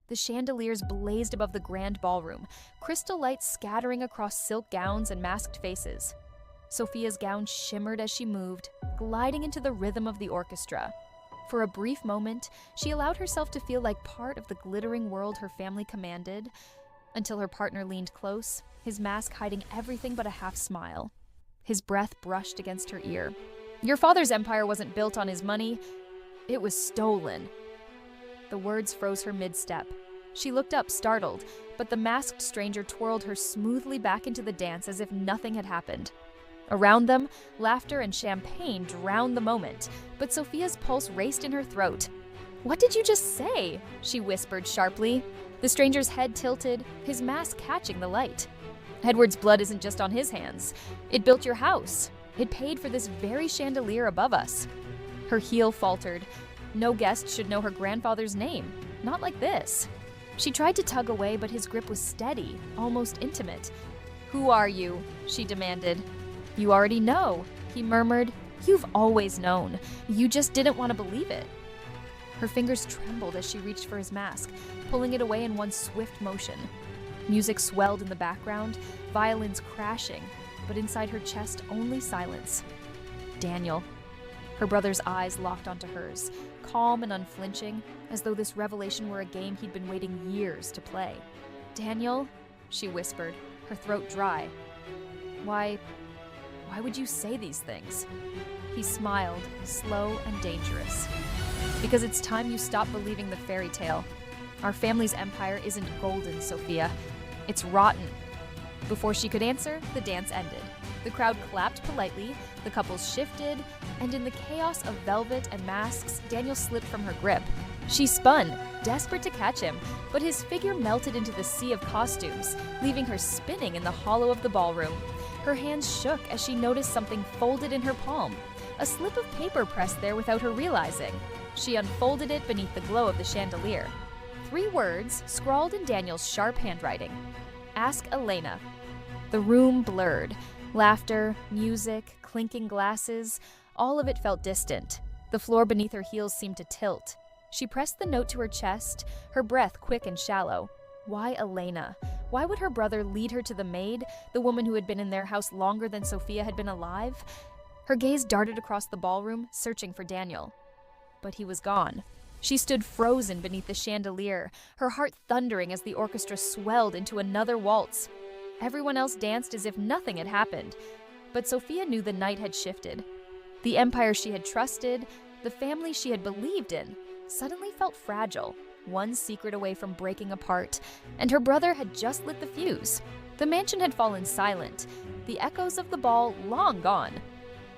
The chandeliers blazed above the grand ballroom, crystal lights scattering across silk gowns and masked faces. Sophia's gown shimmered as she moved, gliding into the rhythm of the orchestra. For a brief moment, she allowed herself to feel like part of the glittering world her family commanded, until her partner leaned close, his mask hiding everything but a half smile. His breath brushed against her ear. "Your father's empire wasn't built on his money. It was stolen." The words froze her mid-step. She looked up, startled, but the masked stranger twirled her smoothly back into the dance as if nothing had happened. Around them, laughter and champagne drowned the moment, but Sophia's pulse raced in her throat. "What did you just say?" she whispered sharply. The stranger's head tilted, his mask catching the light. "Edward's blood isn't just on his hands. It built your house. It paid for this very chandelier above us." Her heel faltered. No guest should know her grandfather's name. Not like this. She tried to tug away, but his grip was steady, almost intimate. "Who are you?" she demanded. "You already know," he murmured. "You've always known. You just didn't want to believe it." Her fingers trembled as she reached for his mask, pulling it away in one swift motion. Music swelled in the background, violins crashing, but inside her chest only silence. Daniel. Her brother's eyes locked onto hers, calm and unflinching, as though this revelation were a game he'd been waiting years to play. "Daniel," she whispered, her throat dry. Why would you say these things?" He smiled, slow and dangerous. "Because it's time you stop believing the fairy tale. Our family's empire isn't golden, Sophia. It's rotten." Before she could answer, the dance ended. The crowd clapped politely, the couples shifted, and in the chaos of velvet and masks, Daniel slipped from her grip. She spun, desperate to catch him, but his figure melted into the sea of costumes, leaving her spinning in the hollow of the ballroom. Her hands shook as she noticed something folded in her palm, a slip of paper pressed there without her realizing. She unfolded it beneath the glow of the chandelier. 3 words scrawled in Daniel's sharp handwriting. "Ask Elena." The room blurred. Laughter, music, clinking glasses, all of it felt distant. The floor beneath her heels seemed to tilt. She pressed the note to her chest, her breath quick and shallow. Why Elena? Why would her brother lead her to the maid, the woman who had been in their house longer than Sophia had been alive? Her gaze darted across the ballroom, searching for Daniel. But he was gone. She stood frozen beneath the chandelier, her heart thundering as the orchestra swelled into another waltz. Everyone else danced as if nothing had happened, but Sophia knew the night had shifted. The empire she had trusted, the family she had believed in, suddenly felt fragile, one secret away from breaking apart, and her brother had just lit the fuse. The mansion had fallen silent, the echoes of the ball long gone.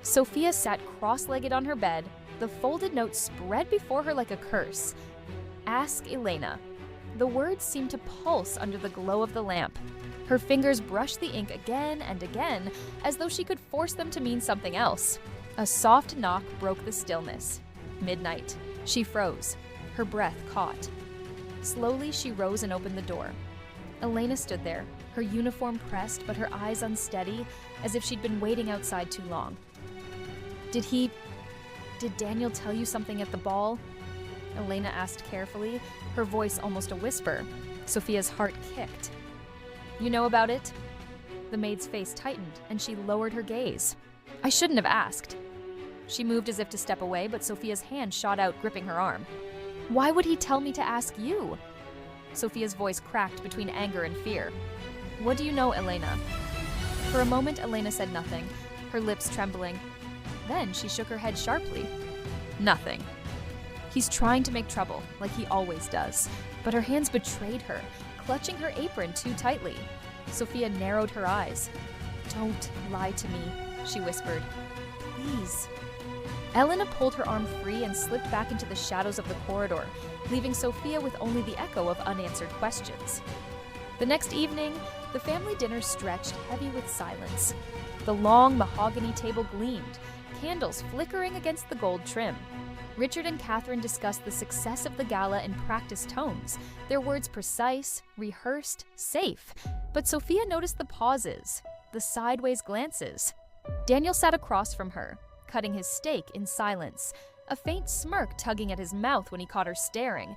Sophia sat cross-legged on her bed, the folded note spread before her like a curse. "Ask Elena." The words seemed to pulse under the glow of the lamp. Her fingers brushed the ink again and again, as though she could force them to mean something else. A soft knock broke the stillness. Midnight. She froze. Her breath caught. Slowly, she rose and opened the door. Elena stood there, her uniform pressed but her eyes unsteady, as if she'd been waiting outside too long. Did Daniel tell you something at the ball?" Elena asked carefully, her voice almost a whisper. Sophia's heart kicked. "You know about it?" The maid's face tightened, and she lowered her gaze. "I shouldn't have asked." She moved as if to step away, but Sophia's hand shot out, gripping her arm. "Why would he tell me to ask you?" Sophia's voice cracked between anger and fear. "What do you know, Elena?" For a moment, Elena said nothing, her lips trembling. Then she shook her head sharply. "Nothing. He's trying to make trouble, like he always does." But her hands betrayed her, clutching her apron too tightly. Sophia narrowed her eyes. "Don't lie to me," she whispered. "Please." Elena pulled her arm free and slipped back into the shadows of the corridor, leaving Sophia with only the echo of unanswered questions. The next evening, the family dinner stretched heavy with silence. The long mahogany table gleamed, candles flickering against the gold trim. Richard and Catherine discussed the success of the gala in practiced tones, their words precise, rehearsed, safe. But Sophia noticed the pauses, the sideways glances. Daniel sat across from her, cutting his steak in silence, a faint smirk tugging at his mouth when he caught her staring.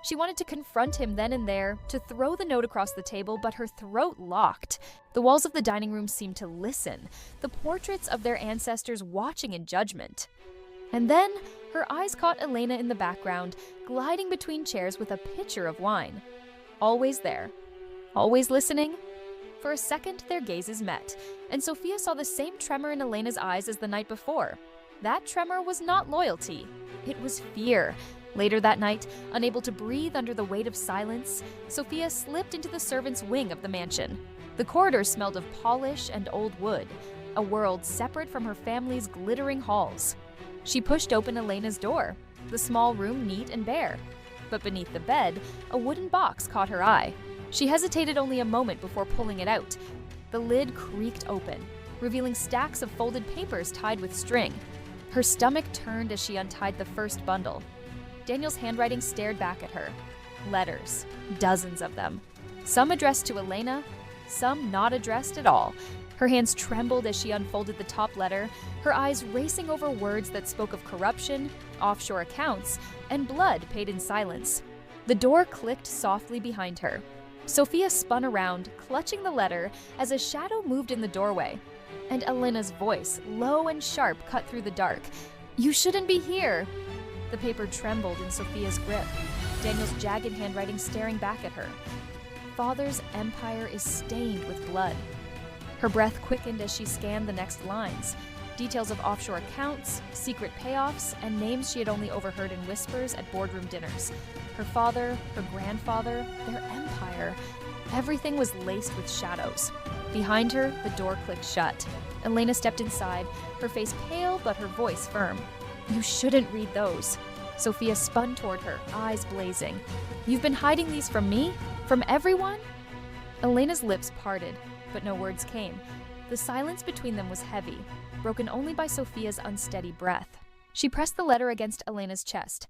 She wanted to confront him then and there, to throw the note across the table, but her throat locked. The walls of the dining room seemed to listen, the portraits of their ancestors watching in judgment. And then her eyes caught Elena in the background, gliding between chairs with a pitcher of wine. Always there, always listening. For a second, their gazes met, and Sophia saw the same tremor in Elena's eyes as the night before. That tremor was not loyalty, it was fear. Later that night, unable to breathe under the weight of silence, Sophia slipped into the servants' wing of the mansion. The corridor smelled of polish and old wood, a world separate from her family's glittering halls. She pushed open Elena's door, the small room neat and bare. But beneath the bed, a wooden box caught her eye. She hesitated only a moment before pulling it out. The lid creaked open, revealing stacks of folded papers tied with string. Her stomach turned as she untied the first bundle. Daniel's handwriting stared back at her. Letters, dozens of them. Some addressed to Elena, some not addressed at all. Her hands trembled as she unfolded the top letter, her eyes racing over words that spoke of corruption, offshore accounts, and blood paid in silence. The door clicked softly behind her. Sophia spun around, clutching the letter, as a shadow moved in the doorway. And Elena's voice, low and sharp, cut through the dark. "You shouldn't be here." The paper trembled in Sophia's grip, Daniel's jagged handwriting staring back at her. "Father's empire is stained with blood." Her breath quickened as she scanned the next lines. Details of offshore accounts, secret payoffs, and names she had only overheard in whispers at boardroom dinners. Her father, her grandfather, their empire. Everything was laced with shadows. Behind her, the door clicked shut. Elena stepped inside, her face pale but her voice firm. "You shouldn't read those." Sophia spun toward her, eyes blazing. "You've been hiding these from me? From everyone?" Elena's lips parted, but no words came. The silence between them was heavy, broken only by Sophia's unsteady breath. She pressed the letter against Elena's chest.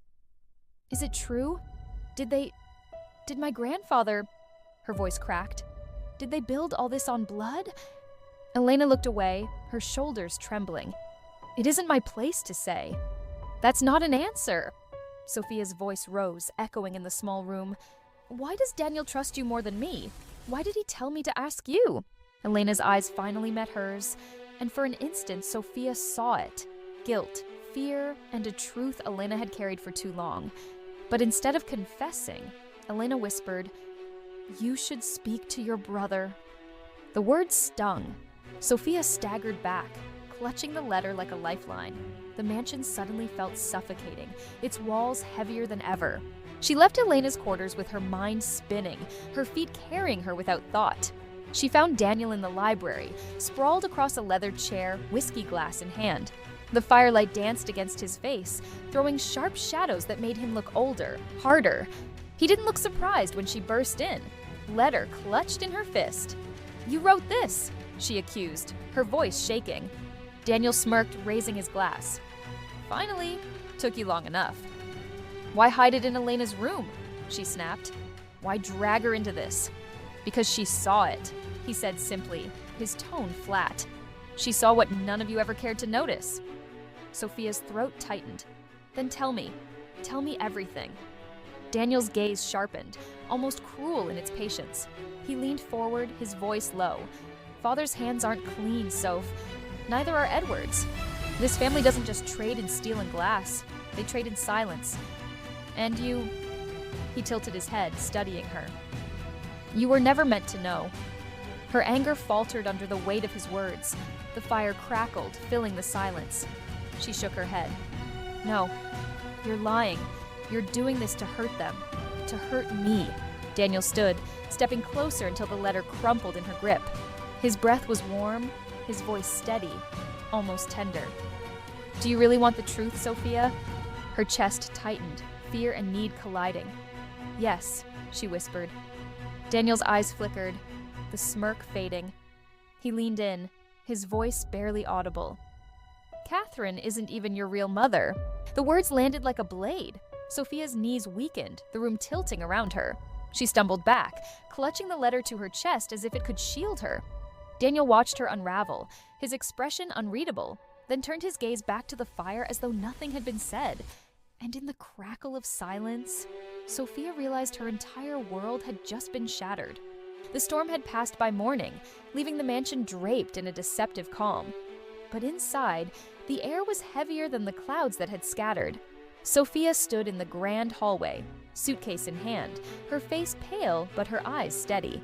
"Is it true? Did my grandfather—" Her voice cracked. "Did they build all this on blood?" Elena looked away, her shoulders trembling. "It isn't my place to say." "That's not an answer." Sophia's voice rose, echoing in the small room. "Why does Daniel trust you more than me? Why did he tell me to ask you?" Elena's eyes finally met hers, and for an instant Sophia saw it. Guilt, fear, and a truth Elena had carried for too long. But instead of confessing, Elena whispered, "You should speak to your brother." The words stung. Sophia staggered back, clutching the letter like a lifeline. The mansion suddenly felt suffocating, its walls heavier than ever. She left Elena's quarters with her mind spinning, her feet carrying her without thought. She found Daniel in the library, sprawled across a leather chair, whiskey glass in hand. The firelight danced against his face, throwing sharp shadows that made him look older, harder. He didn't look surprised when she burst in, letter clutched in her fist. "You wrote this," she accused, her voice shaking. Daniel smirked, raising his glass. "Finally, took you long enough." "Why hide it in Elena's room?" she snapped. "Why drag her into this?" "Because she saw it," he said simply, his tone flat. "She saw what none of you ever cared to notice." Sophia's throat tightened. "Then tell me everything." Daniel's gaze sharpened, almost cruel in its patience. He leaned forward, his voice low. "Father's hands aren't clean, Soph. Neither are Edward's. This family doesn't just trade in steel and glass. They trade in silence. And you—" He tilted his head, studying her. "You were never meant to know." Her anger faltered under the weight of his words. The fire crackled, filling the silence. She shook her head. "No, you're lying. You're doing this to hurt them. To hurt me." Daniel stood, stepping closer until the letter crumpled in her grip. His breath was warm, his voice steady, almost tender. "Do you really want the truth, Sophia?" Her chest tightened, fear and need colliding. "Yes," she whispered. Daniel's eyes flickered, the smirk fading. He leaned in, his voice barely audible. "Catherine isn't even your real mother." The words landed like a blade. Sophia's knees weakened, the room tilting around her. She stumbled back, clutching the letter to her chest as if it could shield her. Daniel watched her unravel, his expression unreadable, then turned his gaze back to the fire as though nothing had been said. And in the crackle of silence, Sophia realized her entire world had just been shattered. The storm had passed by morning, leaving the mansion draped in a deceptive calm. But inside, the air was heavier than the clouds that had scattered. Sophia stood in the grand hallway, suitcase in hand, her face pale but her eyes steady.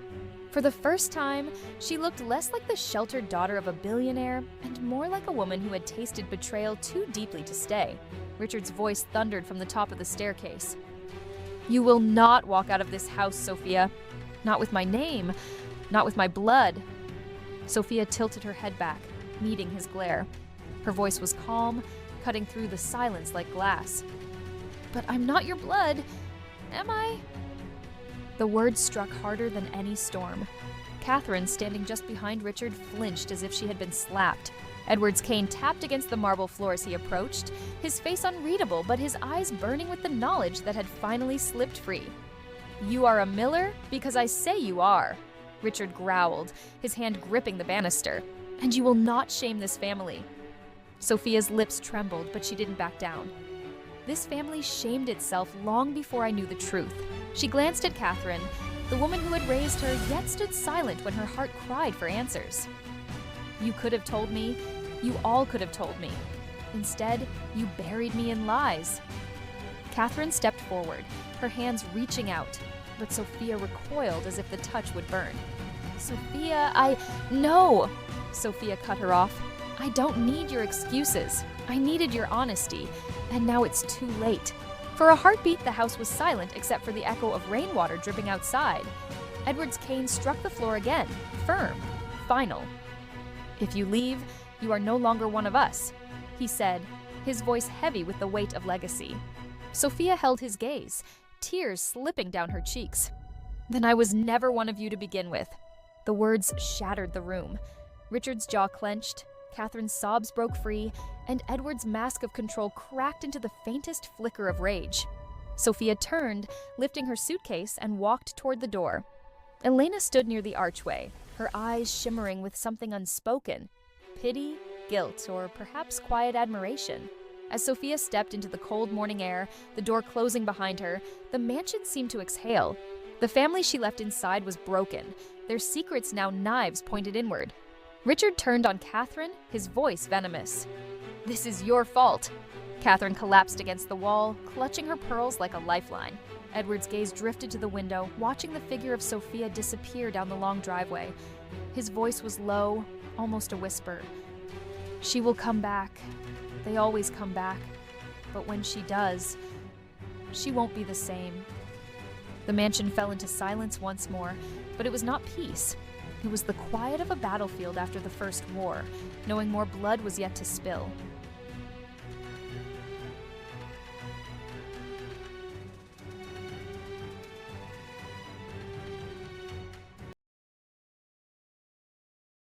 For the first time, she looked less like the sheltered daughter of a billionaire and more like a woman who had tasted betrayal too deeply to stay. Richard's voice thundered from the top of the staircase. "You will not walk out of this house, Sophia. Not with my name, not with my blood." Sophia tilted her head back, meeting his glare. Her voice was calm, cutting through the silence like glass. "But I'm not your blood, am I?" The words struck harder than any storm. Catherine, standing just behind Richard, flinched as if she had been slapped. Edward's cane tapped against the marble floor as he approached, his face unreadable but his eyes burning with the knowledge that had finally slipped free. "You are a Miller because I say you are," Richard growled, his hand gripping the banister. "And you will not shame this family." Sophia's lips trembled, but she didn't back down. "This family shamed itself long before I knew the truth." She glanced at Catherine, the woman who had raised her, yet stood silent when her heart cried for answers. "You could have told me. You all could have told me. Instead, you buried me in lies." Catherine stepped forward, her hands reaching out, but Sophia recoiled as if the touch would burn. "Sophia, No!" Sophia cut her off. "I don't need your excuses. I needed your honesty, and now it's too late." For a heartbeat, the house was silent except for the echo of rainwater dripping outside. Edward's cane struck the floor again, firm, final. "If you leave, you are no longer one of us," he said, his voice heavy with the weight of legacy. Sophia held his gaze, tears slipping down her cheeks. "Then I was never one of you to begin with." The words shattered the room. Richard's jaw clenched, Catherine's sobs broke free, and Edward's mask of control cracked into the faintest flicker of rage. Sophia turned, lifting her suitcase, and walked toward the door. Elena stood near the archway, her eyes shimmering with something unspoken: pity, guilt, or perhaps quiet admiration. As Sophia stepped into the cold morning air, the door closing behind her, the mansion seemed to exhale. The family she left inside was broken, their secrets now knives pointed inward. Richard turned on Catherine, his voice venomous. "This is your fault." Catherine collapsed against the wall, clutching her pearls like a lifeline. Edward's gaze drifted to the window, watching the figure of Sophia disappear down the long driveway. His voice was low, almost a whisper. "She will come back. They always come back. But when she does, she won't be the same." The mansion fell into silence once more, but it was not peace. It was the quiet of a battlefield after the First War, knowing more blood was yet to spill.